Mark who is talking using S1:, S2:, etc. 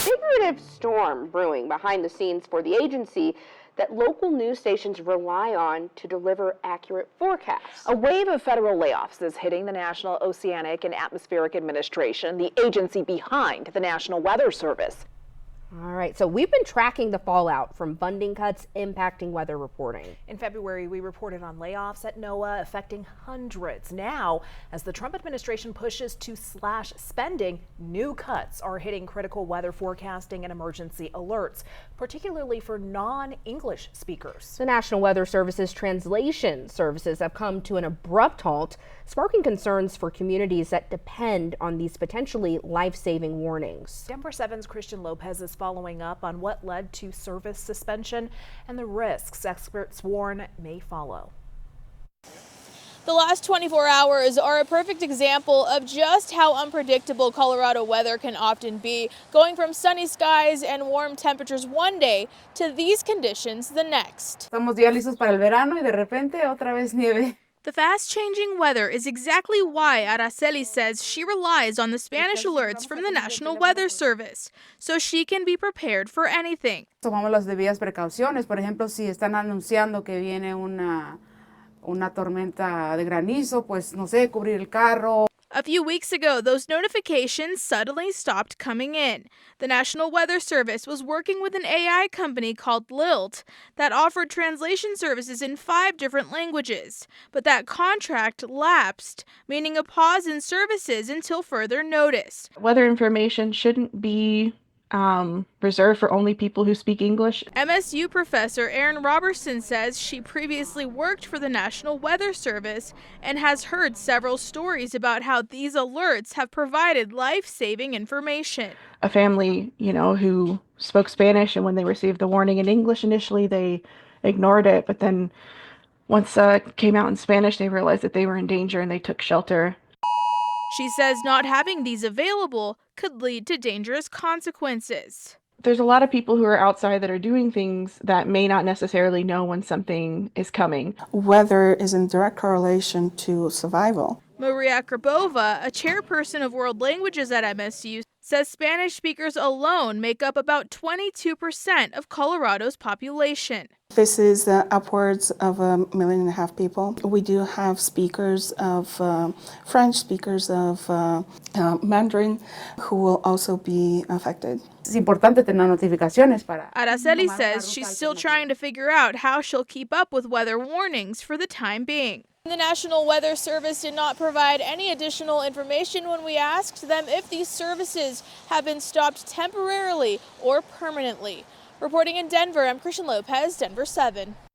S1: figurative storm brewing behind the scenes for the agency that local news stations rely on to deliver accurate forecasts.
S2: A wave of federal layoffs is hitting the National Oceanic and Atmospheric Administration, the agency behind the National Weather Service.
S3: All right, so we've been tracking the fallout from funding cuts impacting weather reporting.
S4: In February, we reported on layoffs at NOAA affecting hundreds. Now, as the Trump administration pushes to slash spending, new cuts are hitting critical weather forecasting and emergency alerts, particularly for non-English speakers.
S3: The National Weather Service's translation services have come to an abrupt halt, sparking concerns for communities that depend on these potentially life-saving warnings.
S4: Denver 7's Christian Lopez is following up on what led to service suspension and the risks experts warn may follow.
S5: The last 24 hours are a perfect example of just how unpredictable Colorado weather can often be, going from sunny skies and warm temperatures one day to these conditions the next.
S6: Estamos ya listos para el verano y de repente otra vez nieve.
S5: The fast-changing weather is exactly why Araceli says she relies on the Spanish alerts from the National Weather Service, so she can be prepared for anything.
S6: Tomamos las debidas precauciones. Por ejemplo, si están anunciando que viene una tormenta de granizo, pues no sé, cubrir el carro.
S5: A few weeks ago, those notifications suddenly stopped coming in. The National Weather Service was working with an AI company called Lilt that offered translation services in 5 different languages. But that contract lapsed, meaning a pause in services until further notice.
S7: Weather information shouldn't be reserved for only people who speak English.
S5: MSU professor Erin Robertson says she previously worked for the National Weather Service and has heard several stories about how these alerts have provided life-saving information.
S7: A family, who spoke Spanish, and when they received the warning in English initially, they ignored it. But then once it came out in Spanish, they realized that they were in danger and they took shelter.
S5: She says not having these available could lead to dangerous consequences.
S7: There's a lot of people who are outside that are doing things that may not necessarily know when something is coming.
S8: Weather is in direct correlation to survival.
S5: Maria Krabova, a chairperson of world languages at MSU, says Spanish speakers alone make up about 22% of Colorado's population.
S8: This is upwards of 1.5 million people. We do have speakers of French, speakers of Mandarin, who will also be affected.
S6: Es importante tener notificaciones para.
S5: Araceli says she's still trying to figure out how she'll keep up with weather warnings for the time being. The National Weather Service did not provide any additional information when we asked them if these services have been stopped temporarily or permanently. Reporting in Denver, I'm Christian Lopez, Denver 7.